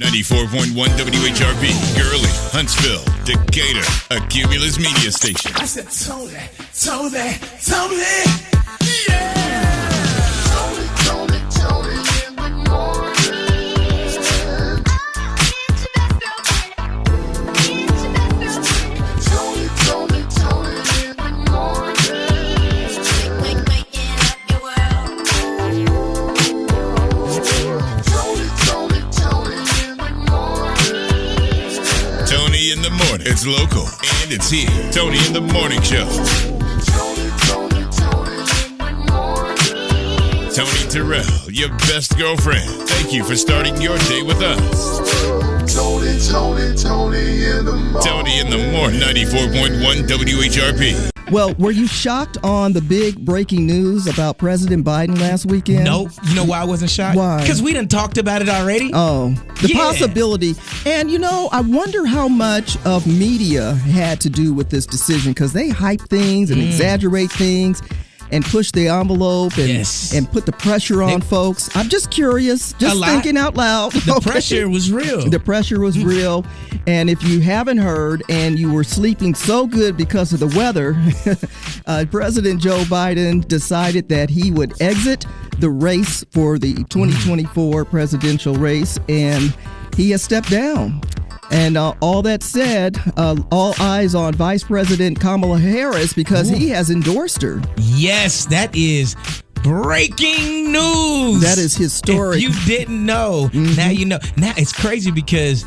94.1 WHRP, Gurley, Huntsville, Decatur, a Cumulus media station. I said, Tony, yeah! Tony in the morning. Tony in the morning. Waking up your world. Tony in the morning. It's local and it's here. Tony in the Morning Show. Tony Terrell, your best girlfriend. Thank you for starting your day with us. Tony in the morning. Tony in the morning. 94.1 WHRP. Well, were you shocked on the big breaking news about President Biden last weekend? Nope. You know why I wasn't shocked? Why? Because we done talked about it already. Oh, the possibility. And, I wonder how much of media had to do with this decision, because they hype things and exaggerate things and push the envelope and put the pressure on folks. I'm just curious, just thinking out loud. The pressure was real. The pressure was real. And if you haven't heard and you were sleeping so good because of the weather, President Joe Biden decided that he would exit the race for the 2024 presidential race, and he has stepped down. And all that said, all eyes on Vice President Kamala Harris, because he has endorsed her. Yes, that is breaking news. That is historic. If you didn't know, now you know. Now it's crazy because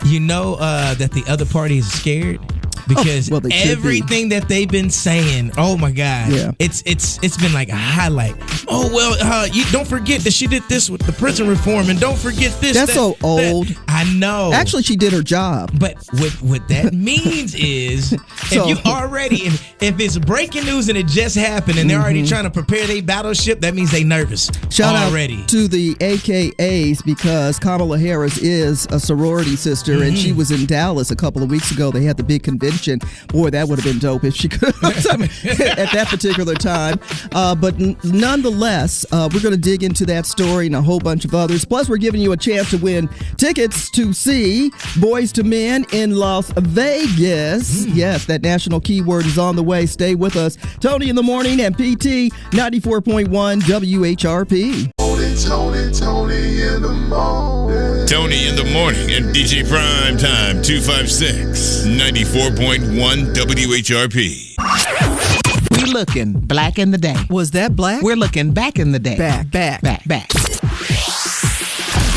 you know that the other party is scared. Because everything that they've been saying, oh my God, it's been like a highlight. Oh well, you don't forget that she did this with the prison reform, and don't forget this. That's so old. I know. Actually, she did her job. But what that means is, if you already, if it's breaking news and it just happened, and they're already trying to prepare their battleship, that means they nervous. Shout already out to the AKAs, because Kamala Harris is a sorority sister, and she was in Dallas a couple of weeks ago. They had the big convention. Boy, that would have been dope if she could at that particular time. But nonetheless, we're going to dig into that story and a whole bunch of others. Plus, we're giving you a chance to win tickets to see Boys to Men in Las Vegas. Yes, that national keyword is on the way. Stay with us. Tony in the Morning and PT 94.1 WHRP. Tony in the morning. Tony in the morning and DJ Prime Time 256 94.1 WHRP. We looking black in the day. Was that black? We're looking back in the day. Back.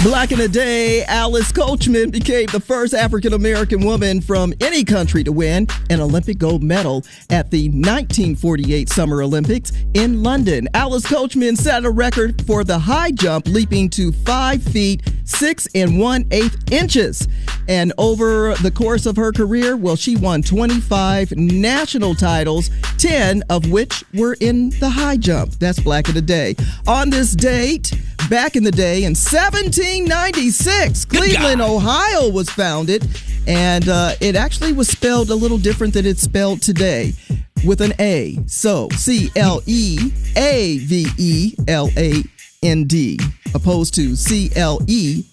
Black in the day, Alice Coachman became the first African-American woman from any country to win an Olympic gold medal at the 1948 Summer Olympics in London. Alice Coachman set a record for the high jump, leaping to 5 feet 6 1/8 inches. And over the course of her career, she won 25 national titles, 10 of which were in the high jump. That's Black in the day. On this date, back in the day, in 1796, Cleveland, Ohio was founded, and it actually was spelled a little different than it's spelled today, with an A. So, CLEAVELAND, opposed to CLEVELAND.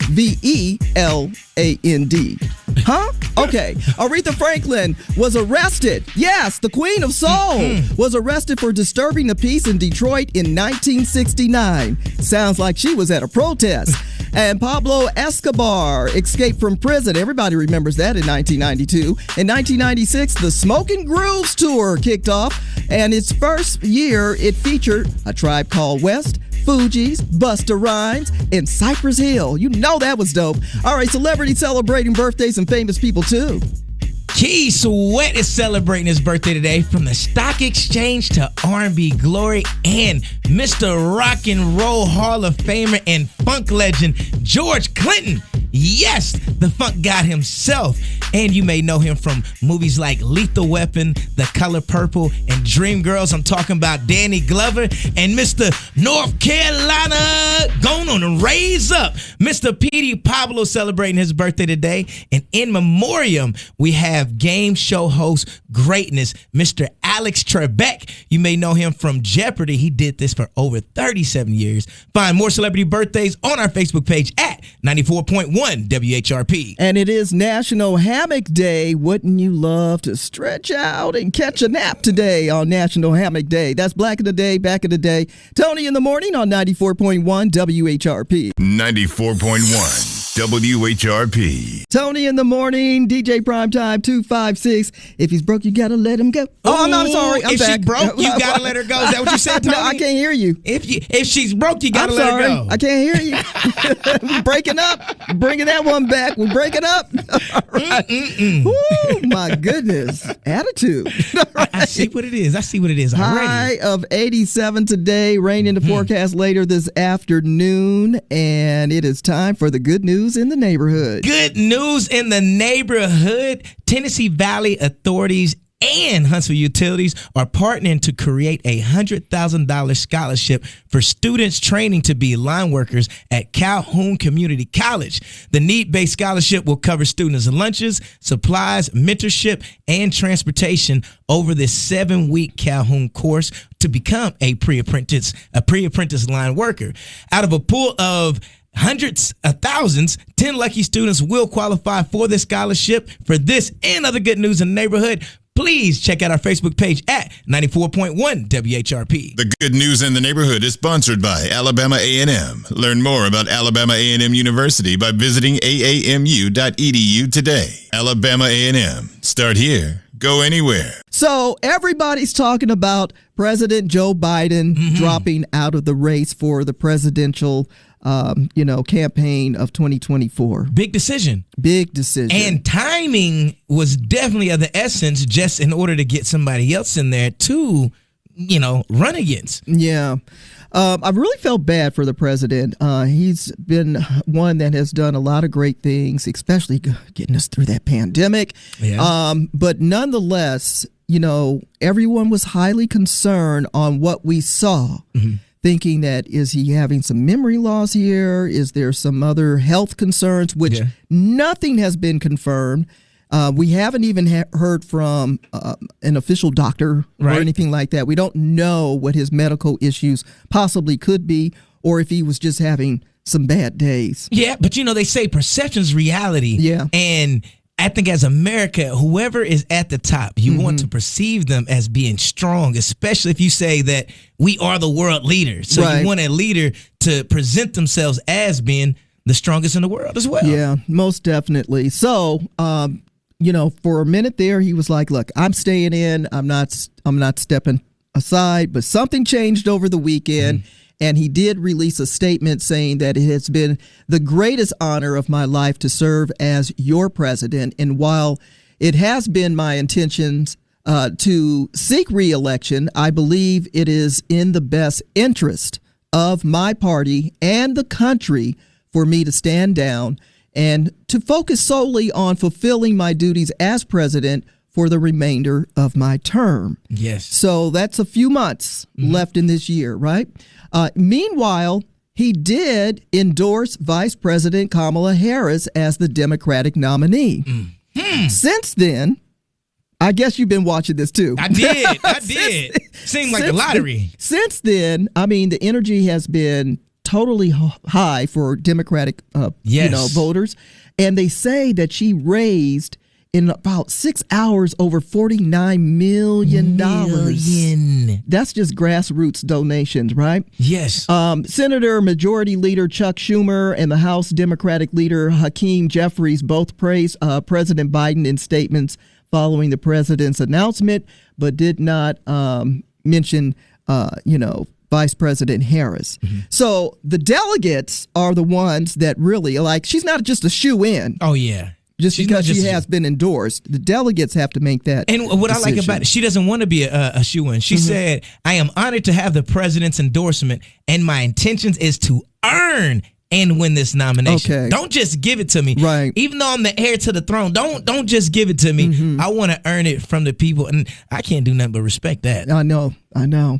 Huh? Okay. Aretha Franklin was arrested. Yes, the Queen of Soul was arrested for disturbing the peace in Detroit in 1969. Sounds like she was at a protest. And Pablo Escobar escaped from prison. Everybody remembers that in 1992. In 1996, the Smokin' Grooves Tour kicked off. And its first year, it featured A Tribe Called West, Fugees, Busta Rhymes, and Cypress Hill. You know that was dope. All right, celebrities celebrating birthdays and famous people too. Keith Sweat is celebrating his birthday today, from the stock exchange to R&B glory, and Mr. Rock and Roll Hall of Famer and funk legend George Clinton. Yes, the funk god himself. And you may know him from movies like Lethal Weapon, The Color Purple, and Dreamgirls. I'm talking about Danny Glover and Mr. North Carolina going on a raise up. Mr. Petey Pablo celebrating his birthday today. And in memoriam, we have game show host greatness, Mr. Alex Trebek. You may know him from Jeopardy. He did this for over 37 years. Find more celebrity birthdays on our Facebook page at 94.1 WHRP. And it is National Hammock Day. Wouldn't you love to stretch out and catch a nap today on National Hammock Day? That's Black in the Day, Back in the Day. Tony in the morning on 94.1 WHRP. 94.1 WHRP. Tony in the morning, DJ Primetime 256. If he's broke, you gotta let him go. Oh, no, I'm sorry. I'm if back. she broke, you gotta let her go. Is that what you said, Tony? No, I can't hear you. If she's broke, you gotta I'm let sorry. her go. I can't hear you. We're breaking up. Bringing that one back. We're breaking up. All right. Woo, my goodness. Attitude. I see what it is. High of 87 today. Rain in the forecast later this afternoon. And it is time for the good news in the neighborhood. Good news in the neighborhood. Tennessee Valley authorities and Huntsville Utilities are partnering to create a $100,000 scholarship for students training to be line workers at Calhoun Community College. The need-based scholarship will cover students' lunches, supplies, mentorship, and transportation over this 7-week Calhoun course to become a pre-apprentice line worker. Out of a pool of hundreds of thousands, 10 lucky students will qualify for this scholarship. For this and other good news in the neighborhood, please check out our Facebook page at 94.1 WHRP. The good news in the neighborhood is sponsored by Alabama A&M. Learn more about Alabama A&M University by visiting aamu.edu today. Alabama A&M. Start here. Go anywhere. So everybody's talking about President Joe Biden dropping out of the race for the presidential campaign of 2024. Big decision. And timing was definitely of the essence, just in order to get somebody else in there to, run against. Yeah. I really felt bad for the president. He's been one that has done a lot of great things, especially getting us through that pandemic. Yeah. But nonetheless, everyone was highly concerned on what we saw. Thinking that, is he having some memory loss here? Is there some other health concerns, which nothing has been confirmed. We haven't even heard from an official doctor or anything like that. We don't know what his medical issues possibly could be, or if he was just having some bad days. Yeah, but they say perception's reality. Yeah. And I think as America, whoever is at the top, you want to perceive them as being strong, especially if you say that we are the world leader. So you want a leader to present themselves as being the strongest in the world as well. Yeah, most definitely. So, for a minute there, he was like, look, I'm staying in. I'm not stepping aside. But something changed over the weekend. And he did release a statement saying that it has been the greatest honor of my life to serve as your president. And while it has been my intentions to seek re-election, I believe it is in the best interest of my party and the country for me to stand down and to focus solely on fulfilling my duties as president for the remainder of my term. Yes. So that's a few months left in this year, right? Meanwhile, he did endorse Vice President Kamala Harris as the Democratic nominee. Since then, I guess you've been watching this too. I did. Seemed like the lottery. Since then, the energy has been totally high for Democratic voters. And they say that she raised in about 6 hours over $49 million. That's just grassroots donations, right? Yes. Senator Majority Leader Chuck Schumer and the House Democratic Leader Hakeem Jeffries both praised President Biden in statements following the president's announcement, but did not mention, Vice President Harris. So the delegates are the ones that really, she's not just a shoe-in. Oh, yeah. Just because she has been endorsed. The delegates have to make that And what decision. I like about it, she doesn't want to be a shoo-in. She said, I am honored to have the president's endorsement, and my intentions is to earn and win this nomination. Okay. Don't just give it to me. Right. Even though I'm the heir to the throne, don't just give it to me. I want to earn it from the people, and I can't do nothing but respect that. I know.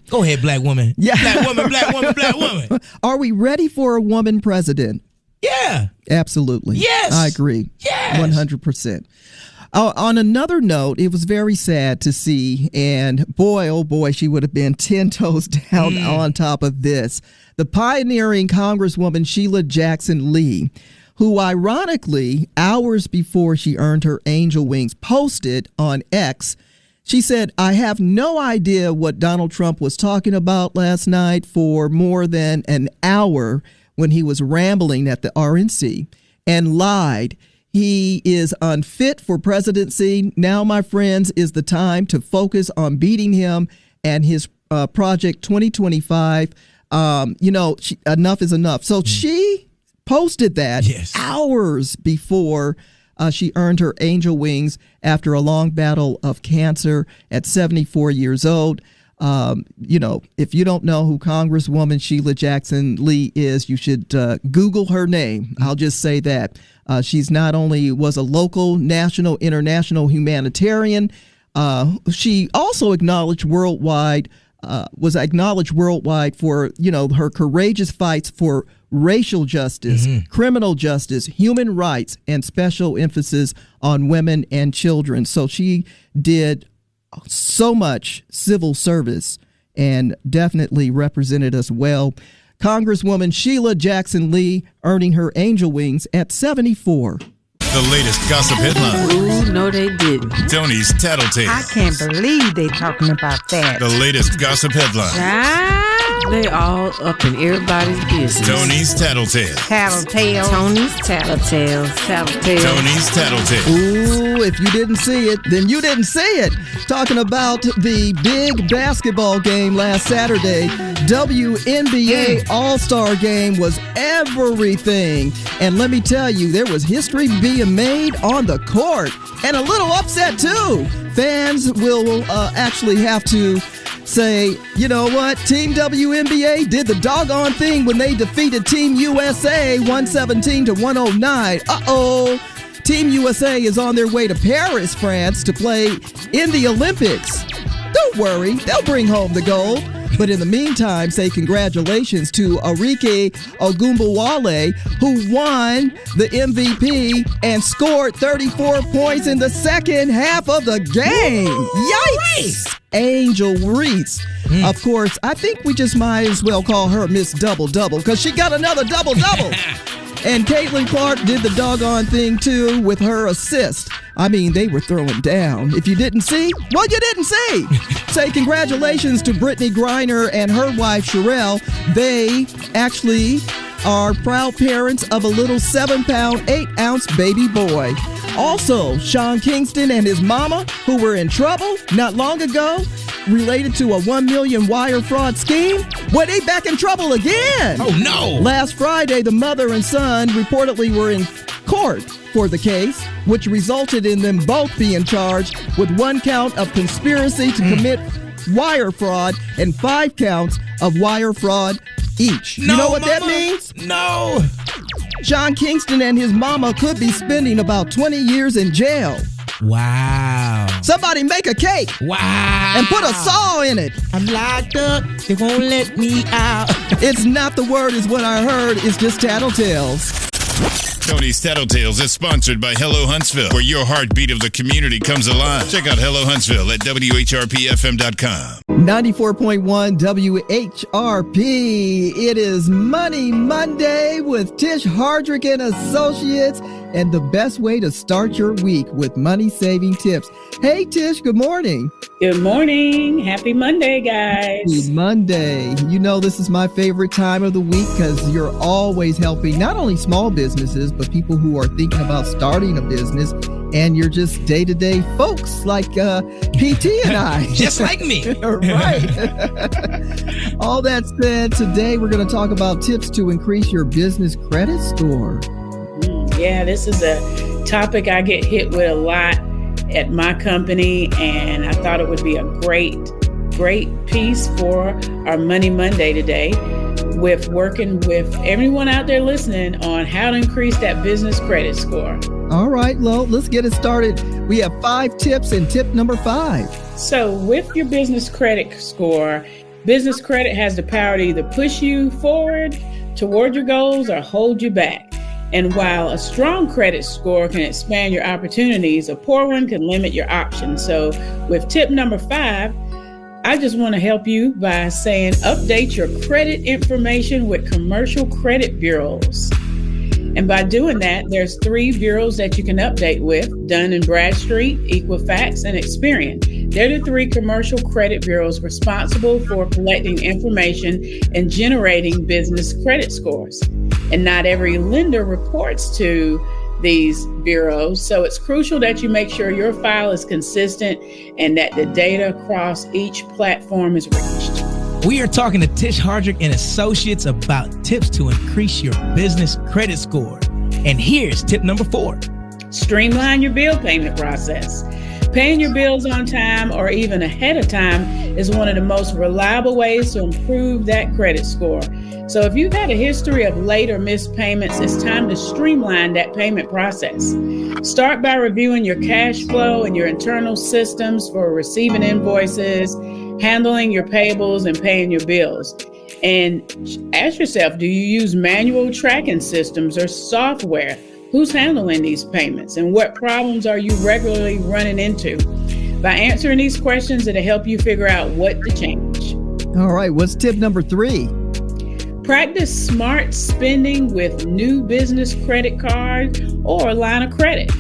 Go ahead, black woman. Yeah. Black woman. Are we ready for a woman president? Yeah. Absolutely. Yes. I agree. Yes. 100%. On another note, it was very sad to see, and boy, oh boy, she would have been 10 toes down on top of this. The pioneering Congresswoman Sheila Jackson Lee, who ironically, hours before she earned her angel wings, posted on X. She said, I have no idea what Donald Trump was talking about last night for more than an hour when he was rambling at the RNC, and lied. He is unfit for presidency. Now, my friends, is the time to focus on beating him and his Project 2025. Enough is enough. So she posted that hours before she earned her angel wings after a long battle of cancer at 74 years old. If you don't know who Congresswoman Sheila Jackson Lee is, you should Google her name. I'll just say that. She's not only was a local, national, international humanitarian, she also acknowledged worldwide for, her courageous fights for racial justice, criminal justice, human rights, and special emphasis on women and children. So she did so much civil service and definitely represented us well. Congresswoman Sheila Jackson Lee earning her angel wings at 74. The latest gossip headlines. Ooh, no, they didn't. Tony's Tattletales. I can't believe they talking about that. The latest gossip headlines. They all up in everybody's business. Tony's Tattletales. Tattletale. Tony's Tattletales. Tattletale. Tony's Tattletales. Ooh, if you didn't see it, then you didn't see it. Talking about the big basketball game last Saturday. WNBA All-Star Game was everything. And let me tell you, there was history being made on the court. And a little upset, too. Fans will actually have to say, you know what, Team WNBA did the doggone thing when they defeated Team USA 117-109. Uh-oh. Team USA is on their way to Paris, France to play in the Olympics. Don't worry, they'll bring home the gold. But in the meantime, say congratulations to Arike Ogunbowale, who won the MVP and scored 34 points in the second half of the game. Yikes! Angel Reese. Of course, I think we just might as well call her Miss Double-Double because she got another double-double. And Caitlin Clark did the doggone thing, too, with her assist. I mean, they were throwing down. If you didn't see, well, you didn't see. Say congratulations to Brittany Griner and her wife, Sherelle. They actually are proud parents of a little 7-pound, 8-ounce baby boy. Also, Sean Kingston and his mama, who were in trouble not long ago, related to a $1 million wire fraud scheme. Well, they back in trouble again. Oh, no. Last Friday, the mother and son reportedly were in court for the case, which resulted in them both being charged with 1 count of conspiracy to commit wire fraud and 5 counts of wire fraud each. No, you know what mama. that means? No. Sean Kingston and his mama could be spending about 20 years in jail. Wow. Somebody make a cake. Wow. And put a saw in it. I'm locked up. They won't let me out. It's not the word is what I heard. It's just tattletales. Tony's Tattletales is sponsored by Hello Huntsville, where your heartbeat of the community comes alive. Check out Hello Huntsville at WHRPFM.com. 94.1 WHRP. It is Money Monday with Tish Hardric and Associates, and the best way to start your week with money-saving tips. Hey, Tish, good morning. Good morning. Happy Monday, guys. Happy Monday. You know this is my favorite time of the week because you're always helping not only small businesses, but people who are thinking about starting a business. And you're just day-to-day folks like PT and I. Just like me. Right. All that said, today we're going to talk about tips to increase your business credit score. Yeah, this is a topic I get hit with a lot at my company, and I thought it would be a great piece for our Money Monday today, with working with everyone out there listening on how to increase that business credit score. All right, well, let's get it started. We have 5 tips, and tip number 5. So with your business credit score, business credit has the power to either push you forward toward your goals or hold you back. And while a strong credit score can expand your opportunities, a poor one can limit your options. So with tip number 5, I just want to help you by saying update your credit information with commercial credit bureaus. And by doing that, there's 3 bureaus that you can update with: Dun & Bradstreet, Equifax, and Experian. They're the 3 commercial credit bureaus responsible for collecting information and generating business credit scores. And not every lender reports to these bureaus, so it's crucial that you make sure your file is consistent and that the data across each platform is reached. We are talking to Tish Hardric and Associates about tips to increase your business credit score. And here's tip number 4. Streamline your bill payment process. Paying your bills on time or even ahead of time is one of the most reliable ways to improve that credit score. So if you've had a history of late or missed payments, it's time to streamline that payment process. Start by reviewing your cash flow and your internal systems for receiving invoices, handling your payables, and paying your bills. And ask yourself, do you use manual tracking systems or software? Who's handling these payments, and what problems are you regularly running into? By answering these questions, it'll help you figure out what to change. All right, what's tip number 3? Practice smart spending with new business credit cards or line of credit.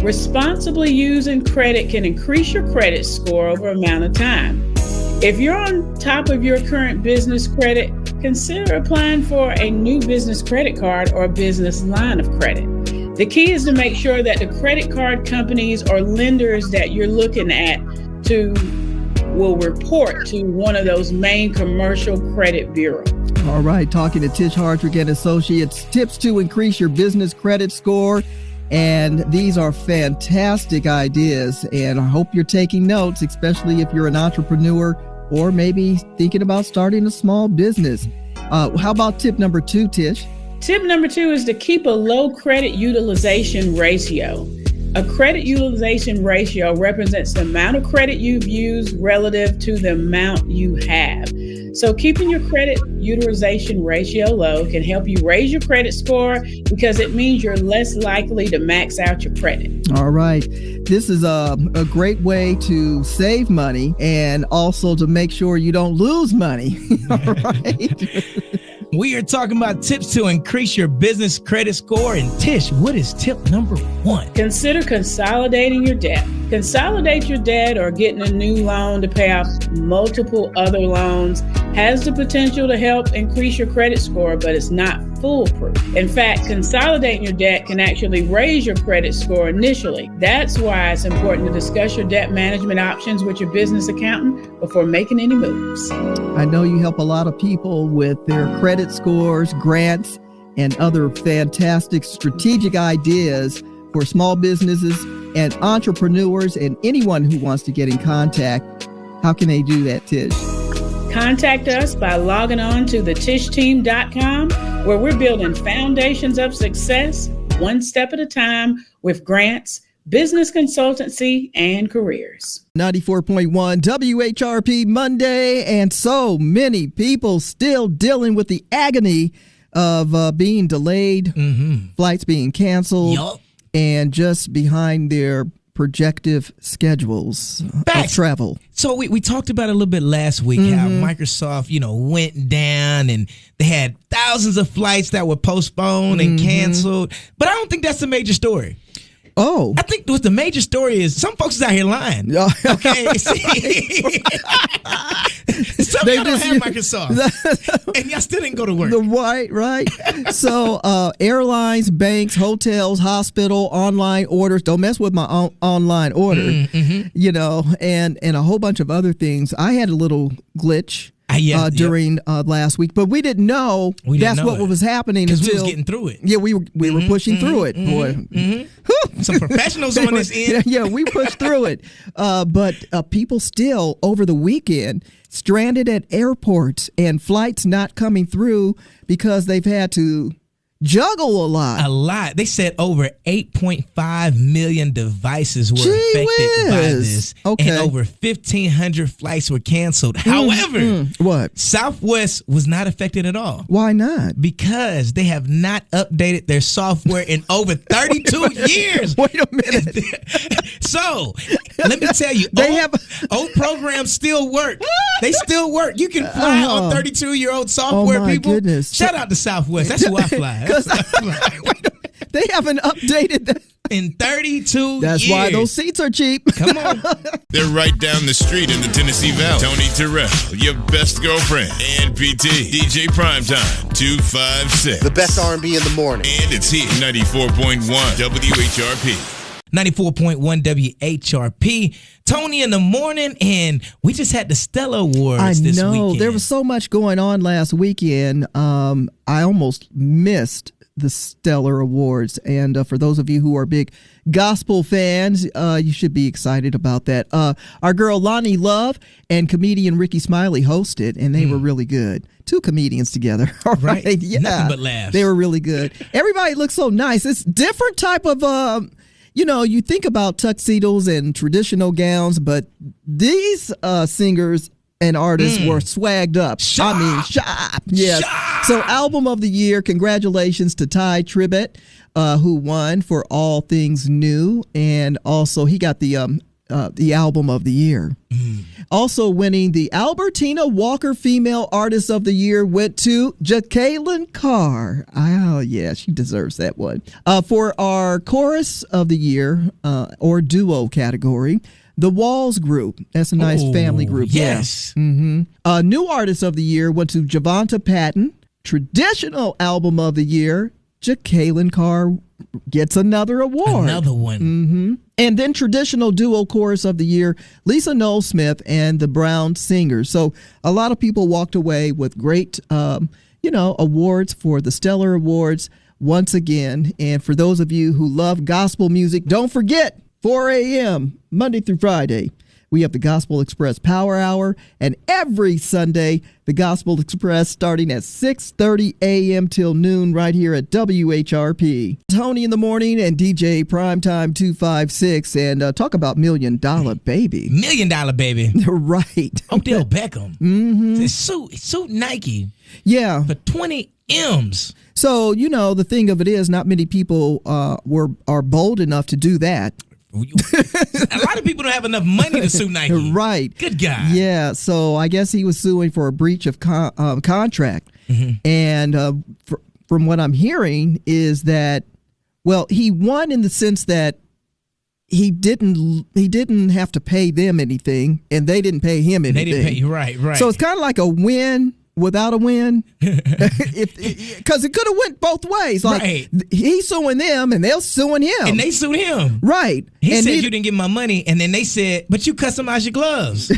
Responsibly using credit can increase your credit score over amount of time. If you're on top of your current business credit, consider applying for a new business credit card or business line of credit. The key is to make sure that the credit card companies or lenders that you're looking at will report to one of those main commercial credit bureaus. All right, talking to Tish Hardric and Associates, tips to increase your business credit score. And these are fantastic ideas, and I hope you're taking notes, especially if you're an entrepreneur or maybe thinking about starting a small business. How about tip number 2, Tish? Tip number 2 is to keep a low credit utilization ratio. A credit utilization ratio represents the amount of credit you've used relative to the amount you have. So keeping your credit utilization ratio low can help you raise your credit score because it means you're less likely to max out your credit. All right. This is a great way to save money and also to make sure you don't lose money. All right. We are talking about tips to increase your business credit score. And Tish, what is tip number 1? Consider consolidating your debt. Consolidate your debt or getting a new loan to pay off multiple other loans has the potential to help increase your credit score, but it's not foolproof. In fact, consolidating your debt can actually raise your credit score initially. That's why it's important to discuss your debt management options with your business accountant before making any moves. I know you help a lot of people with their credit scores, grants, and other fantastic strategic ideas for small businesses and entrepreneurs and anyone who wants to get in contact. How can they do that, Tish? Contact us by logging on to thetishteam.com, where we're building foundations of success one step at a time with grants, business consultancy, and careers. 94.1 WHRP Monday, and so many people still dealing with the agony of being delayed, flights being canceled, and just behind their projective schedules of travel. So we talked about it a little bit last week, how Microsoft, went down and they had thousands of flights that were postponed and canceled. But I don't think that's the major story. Oh. I think what the major story is, some folks is out here lying. Okay. Some of y'all don't have Microsoft. And y'all still didn't go to work. Right. So airlines, banks, hotels, hospital, online orders. Don't mess with my online order. And a whole bunch of other things. I had a little glitch. During last week, but we didn't know that's what was happening because until we was getting through it. Yeah, we were pushing through it, boy. Some professionals on this end. Yeah, we pushed through it. But people still over the weekend stranded at airports and flights not coming through because they've had to juggle a lot. They said over 8.5 million devices were affected by this. Okay. And over 1,500 flights were canceled. However, what? Southwest was not affected at all. Why not? Because they have not updated their software in over 32 years. Wait a minute. So, let me tell you, old programs still work. They still work. You can fly on 32-year-old software, my people. Goodness. Shout out to Southwest. That's who I fly. Wait a They haven't updated that. in 32 That's years. why those seats are cheap. Come on. They're right down the street in the Tennessee Valley. Tony Terrell, your best girlfriend, and PT, DJ Primetime, 256. The best R&B in the morning. And it's here, 94.1 WHRP. 94.1 WHRP. Tony in the morning, and we just had the Stella Awards this weekend. There was so much going on last weekend. I almost missed the Stellar Awards. And for those of you who are big gospel fans, you should be excited about that. Our girl Lonnie Love and comedian Ricky Smiley hosted, and they were really good. Two comedians together. All right. Yeah. Nothing but laughs. They were really good. Everybody looks so nice. It's different type of you think about tuxedos and traditional gowns, but these singers and artists were swagged up. Shop. Yes. Shop. So, album of the year, congratulations to Ty Tribbett, who won for All Things New, and also he got the album of the year. Also winning the Albertina Walker Female Artist of the Year went to Jacqueline Carr. Oh, yeah, she deserves that one. For our Chorus of the Year, or Duo category, the Walls Group. That's a nice family group. Yes. Yeah. Mm-hmm. New Artist of the Year went to Javonta Patton. Traditional Album of the Year, Jacqueline Carr gets another award. Another one. Mm-hmm. And then Traditional Duo Chorus of the Year, Lisa Noel Smith and the Brown Singers. So a lot of people walked away with great, awards for the Stellar Awards once again. And for those of you who love gospel music, don't forget, 4 a.m., Monday through Friday, we have the Gospel Express Power Hour, and every Sunday, the Gospel Express starting at 6:30 a.m. till noon right here at WHRP. Tony in the morning and DJ Primetime 256, and talk about $1 Million Baby. $1 Million Baby. Right. Odell Beckham. Mm-hmm. It's suit Nike. Yeah. For 20 M's. So, the thing of it is, not many people are bold enough to do that. A lot of people don't have enough money to sue Nike. Right. Good guy. Yeah. So I guess he was suing for a breach of contract. Mm-hmm. And from what I'm hearing is that, he won in the sense that he didn't have to pay them anything, and they didn't pay him anything. They didn't pay you. Right. So it's kind of like a win without a win, because it could have went both ways. Like he's suing them, and they're suing him, and they sued him. Right. He and said you didn't get my money, and then they said, "But you customize your gloves."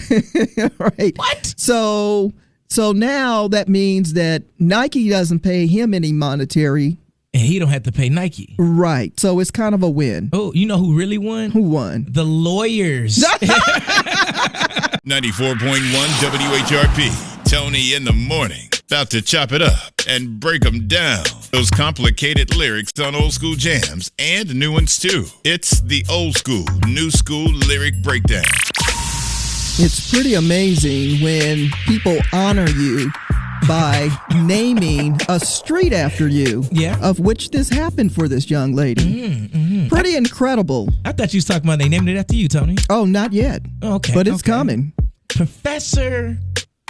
Right. What? So now that means that Nike doesn't pay him any monetary, and he don't have to pay Nike. Right. So it's kind of a win. Oh, you know who really won? Who won? The lawyers. 94.1 WHRP. Tony in the morning. About to chop it up and break them down. Those complicated lyrics on old school jams and new ones too. It's the old school, new school lyric breakdown. It's pretty amazing when people honor you by naming a street after you. Yeah. Of which this happened for this young lady. Pretty incredible. I thought you was talking about they named it after you, Tony. Oh, not yet. Okay. But it's coming. Professor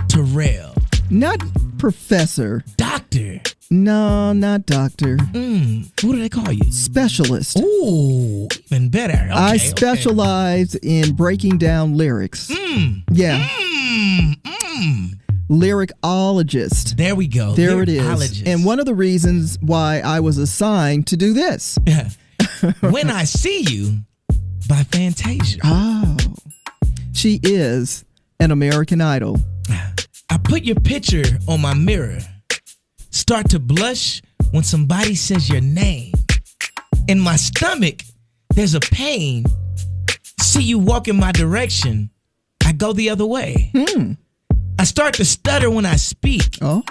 Terrell. Not professor. Doctor. No, not doctor. What do they call you? Specialist. Ooh, even better. Okay, I specialize in breaking down lyrics. Yeah. Lyricologist. There we go. There it is. And one of the reasons why I was assigned to do this. When I See You by Fantasia. Oh. She is an American Idol. I put your picture on my mirror. Start to blush when somebody says your name. In my stomach, there's a pain. See you walk in my direction. I go the other way. I start to stutter when I speak. Oh.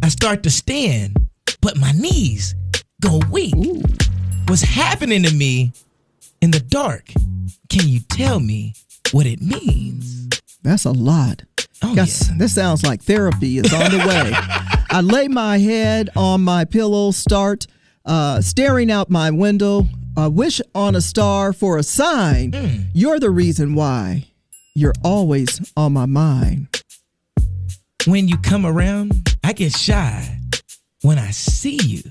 I start to stand, but my knees go weak. Ooh. What's happening to me in the dark? Can you tell me what it means? That's a lot. Oh, This sounds like therapy is on the way. I lay my head on my pillow, start staring out my window, wish on a star for a sign. You're the reason why. You're always on my mind. When you come around, I get shy when I see you.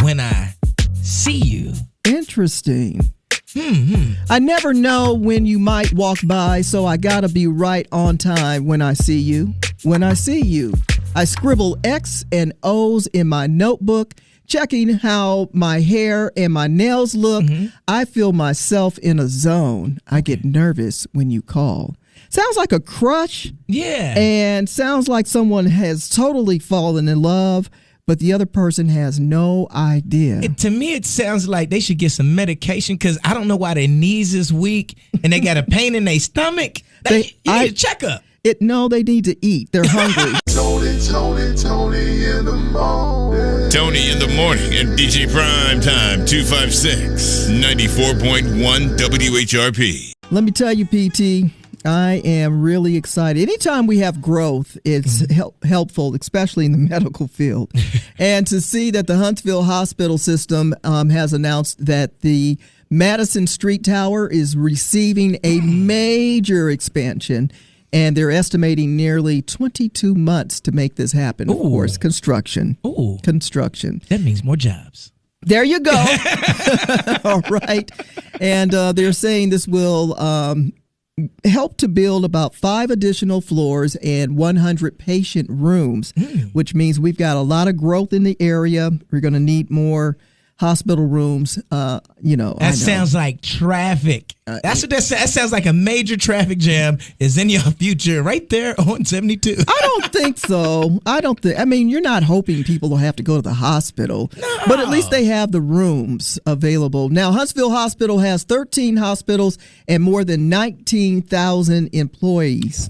When I see you. Interesting. Mm-hmm. I never know when you might walk by, so I gotta be right on time when I see you. When I see you, I scribble X and O's in my notebook, checking how my hair and my nails look. I feel myself in a zone. I get nervous when you call. Sounds like a crush. Yeah. And sounds like someone has totally fallen in love, but the other person has no idea. To me, it sounds like they should get some medication because I don't know why their knees is weak and they got a pain in their stomach. You need a checkup. No, they need to eat. They're hungry. Tony in the morning. Tony in the morning and DJ Prime Time 256 94.1 WHRP. Let me tell you, PT, I am really excited. Anytime we have growth, it's helpful, especially in the medical field. And to see that the Huntsville Hospital system has announced that the Madison Street Tower is receiving a major expansion, and they're estimating nearly 22 months to make this happen. Of course, construction. Construction. That means more jobs. There you go. All right. And they're saying this will help to build about 5 additional floors and 100 patient rooms, which means we've got a lot of growth in the area. We're going to need more hospital rooms. That sounds like traffic. That's what that sounds like. A major traffic jam is in your future right there on 72. I don't think so. I mean, you're not hoping people will have to go to the hospital, but at least they have the rooms available. Now, Huntsville Hospital has 13 hospitals and more than 19,000 employees.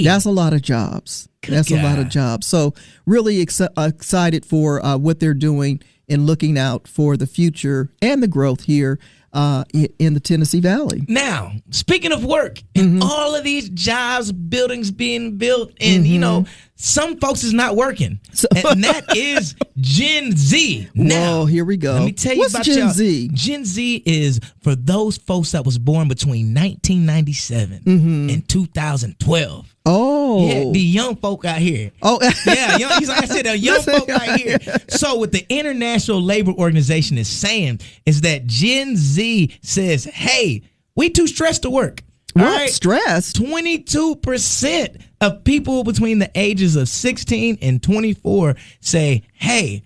That's a lot of jobs. That's a lot of jobs. So really excited for what they're doing and looking out for the future and the growth here in the Tennessee Valley. Now, speaking of work and all of these jobs, buildings being built, and some folks is not working, and that is Gen Z. Now, whoa, here we go. Let me tell you What's about Gen Z? Gen Z is for those folks that was born between 1997 and 2012. Oh, yeah, the young folk out here. Oh, yeah, like I said, the young folk out here. So what the International Labor Organization is saying is that Gen Z says, hey, we too stressed to work. What? Right? Stressed? 22% of people between the ages of 16 and 24 say, hey,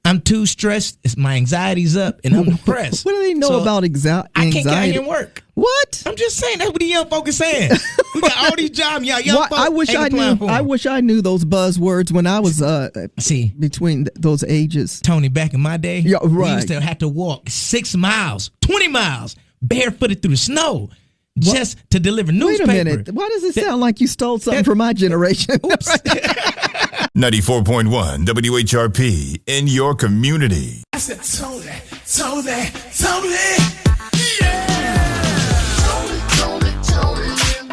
I'm too stressed. My anxiety's up and I'm depressed. What do they know about anxiety? I can't get out here and work. What? I'm just saying that's what the young folk is saying. We got all these jobs, young folk. I wish I knew those buzzwords when I was between those ages. Tony, back in my day, yeah, right. We used to have to walk 6 miles, 20 miles, barefooted through the snow. Just to deliver newspaper. Wait a minute. Why does it sound like you stole something from my generation? Oops. 94.1 WHRP in your community. I said, Tony. Yeah. Tony in the morning. Tony in the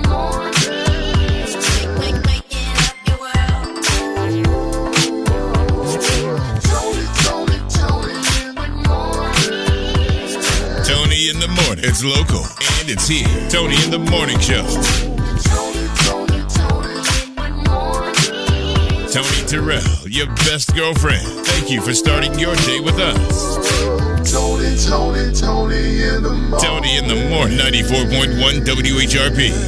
morning. Tony in the morning. It's local and it's here. Tony in the morning show. Tony Terrell, your best girlfriend. Thank you for starting your day with us. Tony in the morning. Tony in the morning. 94.1 WHRP.